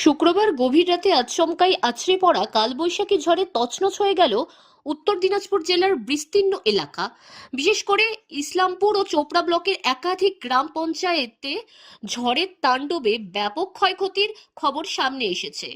শুক্রবার গভীর রাতে আচমকাই আছড়ে পড়া কালবৈশাখী ঝড়ে তছনছ হয়ে গেল উত্তর দিনাজপুর জেলার বিস্তীর্ণ এলাকা। বিশেষ করে ইসলামপুর ও চোপড়া ব্লকের একাধিক গ্রাম পঞ্চায়েতে ঝড়ের তাণ্ডবে ব্যাপক ক্ষয়ক্ষতির খবর সামনে এসেছে।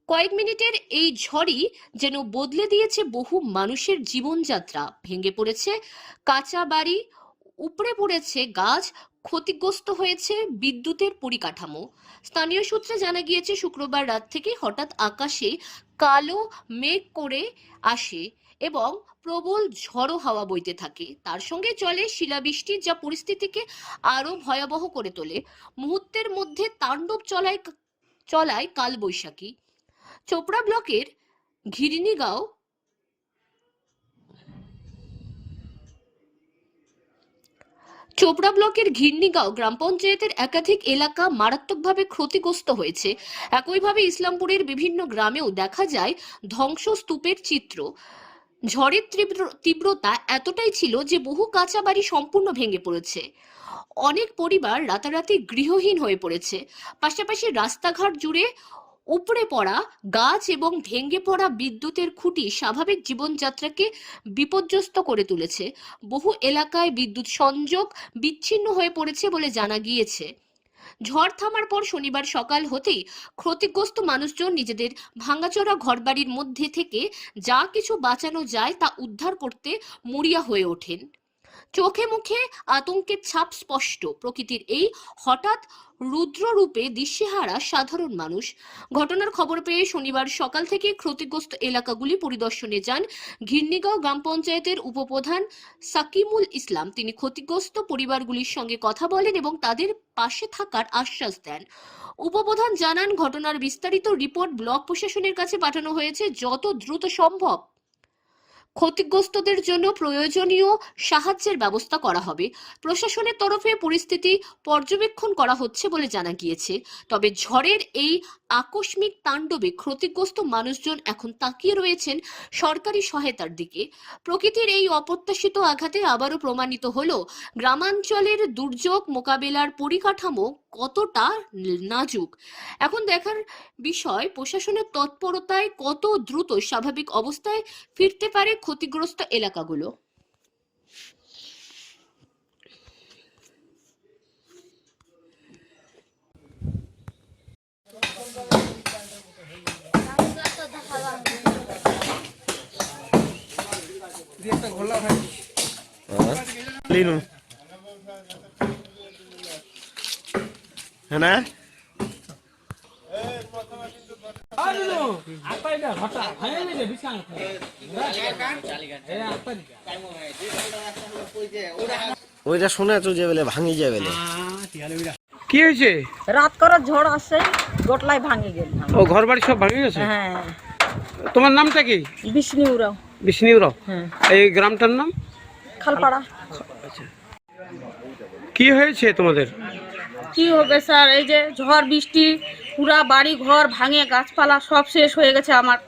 কয়েক মিনিটের এই ঝড়ই যেন বদলে দিয়েছে বহু মানুষের জীবনযাত্রা। ভেঙে পড়েছে কাঁচা বাড়ি, উপড়ে পড়েছে গাছ, ক্ষতিগ্রস্ত হয়েছে বিদ্যুতের পরিকাঠামো। স্থানীয় সূত্রে জানা গিয়েছে, শুক্রবার রাত থেকে হঠাৎ আকাশে কালো মেঘ করে আসে এবং প্রবল ঝড়ো হাওয়া বইতে থাকে। তার সঙ্গে চলে শিলাবৃষ্টি, যা পরিস্থিতিকে আরো ভয়াবহ করে তোলে। মুহূর্তের মধ্যে তাণ্ডব চলায় কালবৈশাখী। চোপড়া ব্লকের ঘিরনিগাঁও ঘিরনিগাঁও গ্রাম পঞ্চায়েতের একাধিক এলাকা মারাত্মকভাবে ক্ষতিগ্রস্ত হয়েছে। একইভাবে ইসলামপুরের বিভিন্ন গ্রামেও দেখা যায় ধ্বংসস্তূপের চিত্র। ঝড়ের তীব্রতা এতটাই ছিল যে বহু কাঁচা বাড়ি সম্পূর্ণ ভেঙে পড়েছে। অনেক পরিবার রাতারাতি গৃহহীন হয়ে পড়েছে। পাশাপাশি রাস্তাঘাট জুড়ে উপড়ে পড়া গাছ এবং ভেঙে পড়া বিদ্যুতের খুঁটি স্বাভাবিক জীবনযাত্রাকে বিপর্যস্ত করে তুলেছে। বহু এলাকায় বিদ্যুৎ সংযোগ বিচ্ছিন্ন হয়ে পড়েছে বলে জানা গিয়েছে। ঝড় থামার পর শনিবার সকাল হতেই ক্ষতিগ্রস্ত মানুষজন নিজেদের ভাঙাচোরা ঘরবাড়ির মধ্যে থেকে যা কিছু বাঁচানো যায় তা উদ্ধার করতে মরিয়া হয়ে ওঠেন। চোখে মুখে আতঙ্কের ছাপ স্পষ্ট। প্রকৃতির এই হঠাৎ রুদ্র রূপে দিশেহারা সাধারণ মানুষ। ঘটনার খবর পেয়ে শনিবার সকাল থেকে ক্ষতিগ্রস্ত এলাকাগুলি পরিদর্শনে যান ঘিরনিগাঁও গ্রাম পঞ্চায়েতের উপপ্রধান সাকিমুল ইসলাম। তিনি ক্ষতিগ্রস্ত পরিবারগুলির সঙ্গে কথা বলেন এবং তাদের পাশে থাকার আশ্বাস দেন। উপপ্রধান জানান, ঘটনার বিস্তারিত রিপোর্ট ব্লক প্রশাসনের কাছে পাঠানো হয়েছে। যত দ্রুত সম্ভব ক্ষতিগ্রস্তদের জন্য প্রয়োজনীয় সাহায্যের ব্যবস্থা করা হবে। প্রশাসনের তরফে পরিস্থিতি পর্যবেক্ষণ করা হচ্ছে বলে জানা গিয়েছে। তবে ঝড়ের এই আকস্মিক তাণ্ডবে ক্ষতিগ্রস্ত মানুষজন এখন তাকিয়ে রয়েছেন সরকারি সহায়তার দিকে। প্রকৃতির এই অপ্রত্যাশিত আঘাতে আবারও প্রমাণিত হলো গ্রামাঞ্চলের দুর্যোগ মোকাবেলার পরিকাঠামো কতটা নাজুক। এখন দেখার বিষয়, প্রশাসনের তৎপরতায় কত দ্রুত স্বাভাবিক অবস্থায় ফিরতে পারে ক্ষতিগ্রস্ত এলাকাগুলো। है ना ওইটা শুনেছো যে বলে ভাঙি যায় বলে কি হয়েছে? রাত করে ঝড় আসছে, গোটলাই ভাঙি গেল। ও ঘর বাড়ি সব ভাঙে গেছে? হ্যাঁ। তোমার নামটা কি? বিষ্ণুরাও। বিষ্ণুরাও। হ্যাঁ। এই গ্রামটার নাম? খালপাড়া। আচ্ছা, কি হয়েছে তোমাদের? কি হবে স্যার, এই যে ঝড় বৃষ্টি, পুরা বাড়ি ঘর ভাঙে, গাছপালা সব শেষ হয়ে গেছে আমার।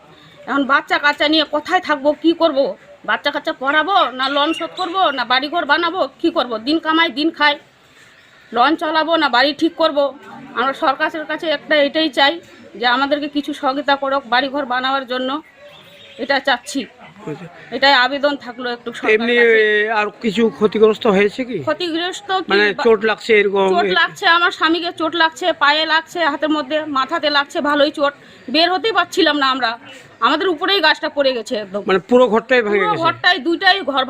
এখন বাচ্চা কাচ্চা নিয়ে কোথায় থাকবো, কি করব? বাচ্চা কাচ্চা পড়াবো না লোন শোধ করবো না বাড়ি ঘর বানাবো, কি করব? দিন কামাই দিন খাই, লোন চালাবো না বাড়ি ঠিক করব? আমরা সরকারের কাছে এটাই চাই যে আমাদেরকে কিছু সহযোগিতা করুক বাড়ি ঘর বানাবার জন্য, এটা চাচ্ছি। এটাই আবেদন থাকলো একটু। এমনি আর কিছু ক্ষতিগ্রস্ত হয়েছে কি? ক্ষতিগ্রস্ত মানে চোট লাগছে এরকম? চোট লাগছে, আমার স্বামীকে চোট লাগছে, পায়ে লাগছে, হাতের মধ্যে, মাথাতে লাগছে, ভালোই চোট। বের হতেই পারছিলাম না আমরা, আমাদের উপরেই গাছটা পড়ে গেছে একদম। মানে পুরো ঘরটাই ভেঙে গেছে? ঘরটাই, দুইটাই ঘর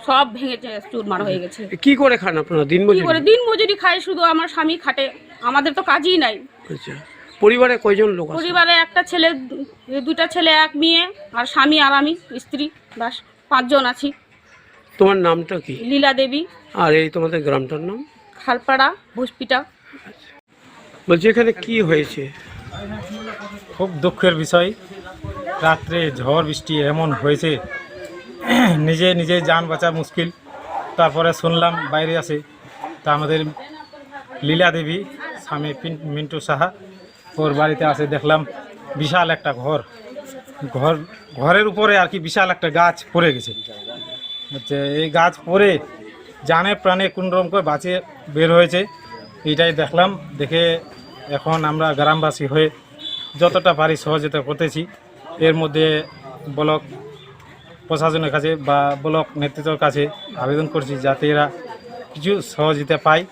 সব ভেঙেছে, চুরমার হয়ে গেছে। কি করে খান আপনারা? দিন মজুরি? দিন মজুরি খাই, শুধু আমার স্বামী খাটে, আমাদের তো কাজই নাই। আচ্ছা, পরিবারে কয়জন লোক আছে? পরিবারে একটা ছেলে, দুটা ছেলে, এক মেয়ে, আর স্বামী আর আমি স্ত্রী, বাস 5 জন আছি। তোমার নামটা কি? লীলা দেবী। আর এই তোমাদের গ্রামটার নাম? খালপাড়া, ভুসপিটা। বলছি এখানে কি হয়েছে? খুব দুঃখের বিষয়, রাত্রে ঝড় বৃষ্টি এমন হয়েছে, নিজে যান বাঁচা মুশকিল। তারপরে শুনলাম বাইরে আসে, তা আমাদের লীলা দেবী স্বামী মিন্টু সাহা, ওর বাড়িতে আসে, দেখলাম বিশাল একটা ঘরের উপরে আর কি বিশাল একটা গাছ পড়ে গেছে। হচ্ছে এই গাছ পড়ে জানে প্রাণে কোনরকম করে বাঁচিয়ে বের হয়েছে, এইটাই দেখলাম। দেখে এখন আমরা গ্রামবাসী হয়ে যতটা পারি সহযোগিতা করতেছি। এর মধ্যে ব্লক প্রশাসনের কাছে বা ব্লক নেতৃত্বের কাছে আবেদন করছি যাতে এরা কিছু সহযোগিতা পায়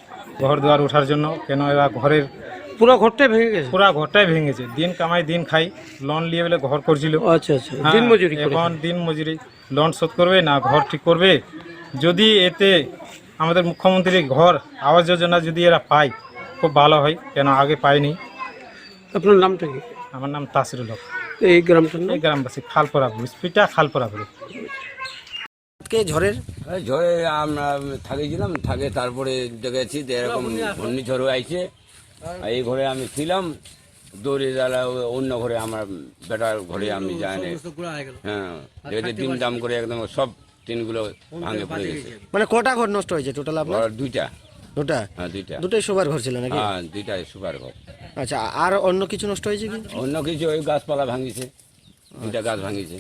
ঘর দুয়ার ওঠার জন্য। কেন এরা ঘরের পুরো ঘরটাই ভেঙে গেছে? পুরা ঘরটাই ভেঙেছে। দিন কামাই দিন খাই, লোন নিয়ে বলে ঘর করছিল। আচ্ছা আচ্ছা, হ্যাঁ, দিন মজুরি করে? এখন দিন মজুরি, লোন শোধ করবে না ঘর ঠিক করবে। যদি এতে আমাদের মুখ্যমন্ত্রী ঘর আবাস যোজনা যদি এরা পায় খুব ভালো হয়, কেন আগে পায়নি। আপনার নামটা কি? আমার নাম তাসিরুল হক, এই গ্রামটার নাম? এই গ্রামবাসী খালপরা স্পিটা খালপরা বলে। কে ঝড়ের এই ঝড়ে আমরা থাকিছিলাম, থাকে তারপরে দেখেছি যে এরকম ঘূর্ণিঝড় আইছে। এই ঘরে আমি ছিলাম, দৌড়ে দাঁড়া অন্য ঘরে আমার বেটার ঘরে আমি যাই না। হ্যাঁ, দেখেছি দিন দাম করে একদম সব টিনগুলো ভাঙে পড়ে গেছে। মানে কটা ঘর নষ্ট হয়েছে টোটাল আপনার? ঘর দুইটা। দুটা? হ্যাঁ দুইটা। দুটোই শোবার ঘর ছিল নাকি? হ্যাঁ দুইটাই সুপার ঘর। আচ্ছা, আর অন্য কিছু নষ্ট হয়েছে কি? অন্য কিছু ওই গাছপালা ভাঙিছে, দুইটা গাছ ভাঙিছে,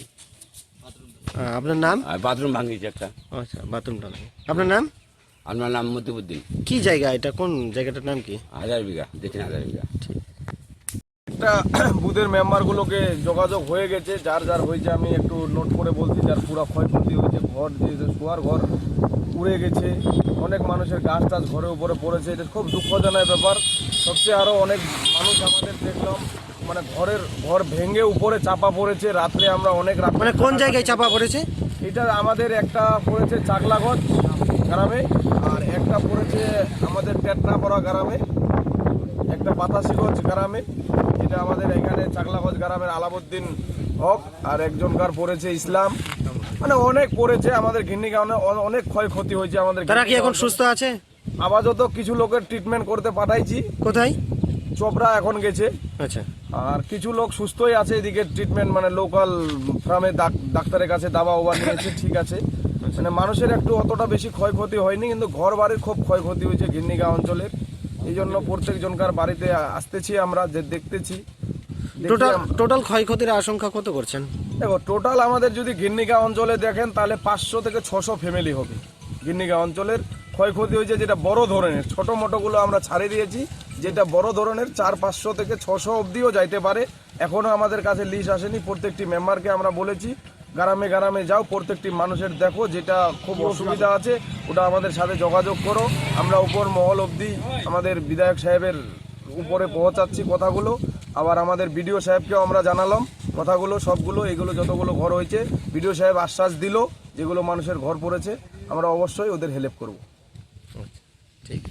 আপনার নাম? আর বাথরুম ভাঙিছে একটা। আচ্ছা, বাথরুমটা নাকি? আপনার নাম? আমার নাম মতিউদ্দিন। কি জায়গা এটা, কোন জায়গাটার নাম কি? 1000 বিঘা, দেখেন 1000 বিঘা। একটা বুথের মেম্বারগুলোকে যোগাযোগ হয়ে গেছে, যার যার হয়েছে আমি একটু নোট করে বলছি। যার পুরো ক্ষয়ক্ষতি হয়েছে, ঘর যে শোয়ার ঘর উড়ে গেছে, অনেক মানুষের গাছ টাছ ঘরের উপরে পড়েছে। এটা খুব দুঃখজনক ব্যাপার। সবচেয়ে আরও অনেক মানুষ আমাদের দেখলাম মানে ঘর ভেঙে উপরে চাপা পড়েছে। রাত্রে আমরা অনেক রাত, মানে কোন জায়গায় চাপা পড়েছে? এটা আমাদের একটা পড়েছে চাকলাগঞ্জ গ্রামে, আর একটা পড়েছে আমাদের টেটনাপড়া গ্রামে, একটা বাতাসিগঞ্জ গ্রামে। এটা আমাদের এখানে চাকলাগঞ্জ গ্রামের আলাউদ্দিন হক, আর একজনকার পড়েছে ইসলাম। মানে অনেক পড়েছে আমাদের ঘিন্নিগাঁও, অনেক ক্ষয়ক্ষতি হয়েছে আমাদের। তারা কি এখন সুস্থ আছে? আপাতত কিছু লোকের ট্রিটমেন্ট করতে পাঠাইছি। কোথায়? চোপড়া এখন গেছে। আচ্ছা, আর কিছু লোক সুস্থই আছে এদিকে, ট্রিটমেন্ট মানে লোকাল ফার্মে ডাক্তারের কাছে দাবা ওবা নিয়েছে, ঠিক আছে। মানে মানুষের একটু অতটা বেশি ক্ষয়ক্ষতি হয়নি, কিন্তু ঘর বাড়ির খুব ক্ষয়ক্ষতি হয়েছে ঘিন্নিগাঁও অঞ্চলের। এই জন্য প্রত্যেকজনকার বাড়িতে আসতেছি আমরা, যে দেখতেছি। টোটাল ক্ষয়ক্ষতির আশঙ্কা কত করছেন? দেখো, টোটাল আমাদের যদি ঘিন্নিগাঁও অঞ্চলে দেখেন তাহলে 500 থেকে 600 ফ্যামিলি হবে। ঘিন্নিগাঁও অঞ্চলের ক্ষয়ক্ষতি হয়েছে যেটা বড় ধরনের, ছোটো মোটোগুলো আমরা ছাড়িয়ে দিয়েছি। যেটা বড় ধরনের 400-500 থেকে 600 অবধিও যাইতে পারে। এখনও আমাদের কাছে লিস্ট আসেনি। প্রত্যেকটি মেম্বারকে আমরা বলেছি গ্রামে গ্রামে যাও, প্রত্যেকটি মানুষের দেখো যেটা খুব অসুবিধা আছে ওটা আমাদের সাথে যোগাযোগ করো। আমরা উপর মহল অবধি আমাদের বিধায়ক সাহেবের উপরে পৌঁছাচ্ছি কথাগুলো। আবার আমাদের বিডিও সাহেবকেও আমরা জানালাম কথাগুলো, সবগুলো এগুলো যতগুলো ঘর হয়েছে বিডিও সাহেব আশ্বাস দিল যেগুলো মানুষের ঘর পড়েছে আমরা অবশ্যই ওদের হেল্প করব। ঠিক।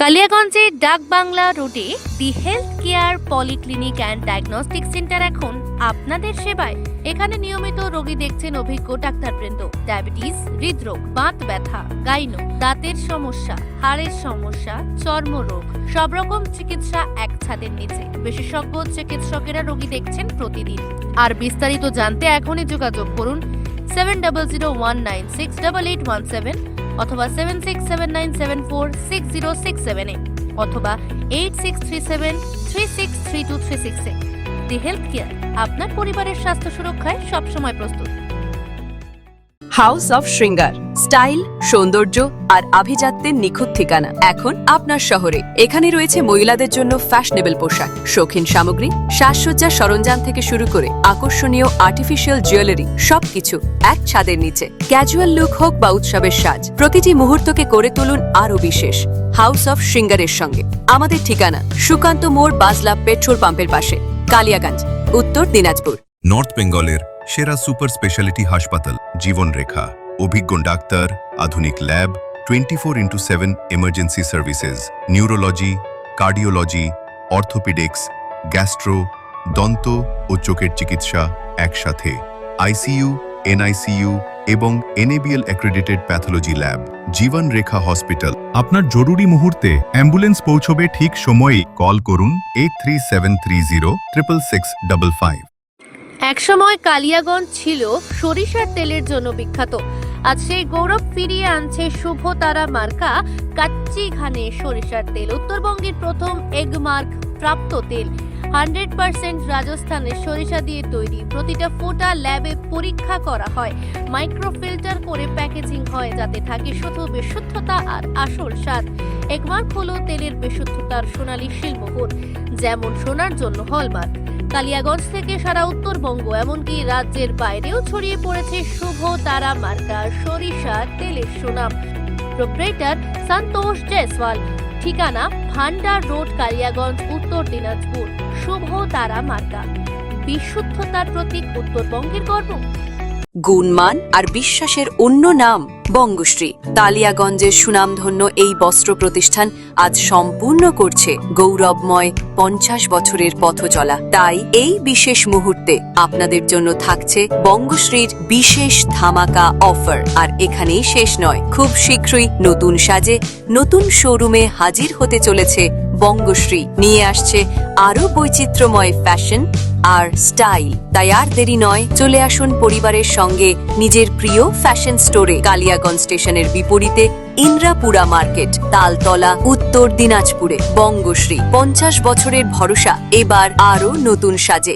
কালিয়াগঞ্জের ডাকবাংলা রোডে the health care polyclinic and diagnostic centre এখন আপনাদের সেবায়। এখানে নিয়মিত রোগী দেখছেন অভিজ্ঞ ডাক্তারবৃন্দ। ডায়াবেটিস, হৃদরোগ, বাত ব্যথা, গাইনো, দাঁতের সমস্যা, হাড়ের সমস্যা, চর্মরোগ, সব রকম চিকিৎসা এক ছাদের নিচে। বিশেষজ্ঞ চিকিৎসকেরা রোগী দেখছেন প্রতিদিন। আর বিস্তারিত জানতে এখনই যোগাযোগ করুন 7001968817 অথবা 7679746067 অথবা 8637363236 দি হেলথ কেয়ার আপনার পরিবারের স্বাস্থ্য সুরক্ষায় সবসময় প্রস্তুত। হাউস অফ শৃঙ্গার, স্টাইল, সৌন্দর্য আর আভিজাত্যের নিখুঁত ঠিকানা এখন আপনার শহরে। এখানে রয়েছে মহিলাদের জন্য ফ্যাশনেবল পোশাক, শৌখিন সামগ্রী, সাজসজ্জা সরঞ্জাম থেকে শুরু করে আকর্ষণীয় আর্টিফিশিয়াল জুয়েলারি, সবকিছু এক ছাদের নিচে। ক্যাজুয়াল লুক হোক বা উৎসবের সাজ, প্রতিটি মুহূর্তকে করে তুলুন আরও বিশেষ হাউস অফ শৃঙ্গারের সঙ্গে। আমাদের ঠিকানা সুকান্ত মোড়, বাজলা পেট্রোল পাম্পের পাশে, কালিয়াগঞ্জ, উত্তর দিনাজপুর। নর্থ বেঙ্গলের সেরা সুপার স্পেশালিটি হাসপাতাল জীবন রেখা, অভিজ্ঞ ডাক্তার, আধুনিক lab, 24x7 emergency services, neurology, cardiology, orthopaedics, gastro, দন্ত ও চোখের চিকিৎসা একসাথে, আইসিইউ, এনআইসিইউ এবং এনএবিএল অ্যাক্রেডিটেড প্যাথোলজি ল্যাব। জীবন রেখা হসপিটাল। আপনার জরুরি মুহূর্তে অ্যাম্বুলেন্স পৌঁছবে ঠিক সময়ে। কল করুন 8373066655। একসময় কালিয়াগঞ্জ ছিল সরিষার তেলের জন্য বিখ্যাত। আজ সেই গৌরব ফিরিয়ে আনছে শুভ তারা মার্কা কাচ্চি ঘানে সরিষার তেল। উত্তরবঙ্গের প্রথম এগমার্ক প্রাপ্ত তেল, 100% রাজস্থানের সরিষা দিয়ে তৈরি। প্রতিটা ফোঁটা ল্যাবে পরীক্ষা করা হয়, মাইক্রোফিল্টার করে প্যাকেজিং হয়, যাতে থাকে শুধু বিশুদ্ধতা আর আসল স্বাদ। এগমার্ক হলো তেলের বিশুদ্ধতার সোনালী শিলমোহর, যেমন সোনার জন্য হলমার্ক। কালিয়াগঞ্জ থেকে সারা উত্তরবঙ্গ এমনকি রাজ্যের বাইরেও ছড়িয়ে পড়েছে শুভ তারা মার্কা সরিষার তেলের সুনাম। প্রোপ্রাইটার সন্তোষ জয়সওয়াল। ঠিকানা ভান্ডার রোড, কালিয়াগঞ্জ, উত্তর দিনাজপুর। শুভ তারা মার্কা, বিশুদ্ধতার প্রতীক, উত্তরবঙ্গের গর্ব। গুণমান আর বিশ্বাসের অন্য নাম বঙ্গশ্রী। কালিয়াগঞ্জের সুনামধন্য এই বস্ত্র প্রতিষ্ঠান আজ সম্পূর্ণ করছে গৌরবময় 50 বছরের পথ চলা। তাই এই বিশেষ মুহূর্তে আপনাদের জন্য থাকছে বঙ্গশ্রীর বিশেষ ধামাকা অফার। আর এখানেই শেষ নয়, খুব শীঘ্রই নতুন সাজে নতুন শোরুমে হাজির হতে চলেছে বঙ্গশ্রী। নিয়ে আসছে আরো বৈচিত্র্যময় ফ্যাশন আর স্টাইল। তাই আর দেরি নয়, চলে আসুন পরিবারের সঙ্গে নিজের প্রিয় ফ্যাশন স্টোরে। কালিয়াগঞ্জ স্টেশনের বিপরীতে ইন্দ্রাপুরা মার্কেট, তালতলা, উত্তর দিনাজপুরে। বঙ্গশ্রী 50 বছরের ভরসা এবার আরো নতুন সাজে।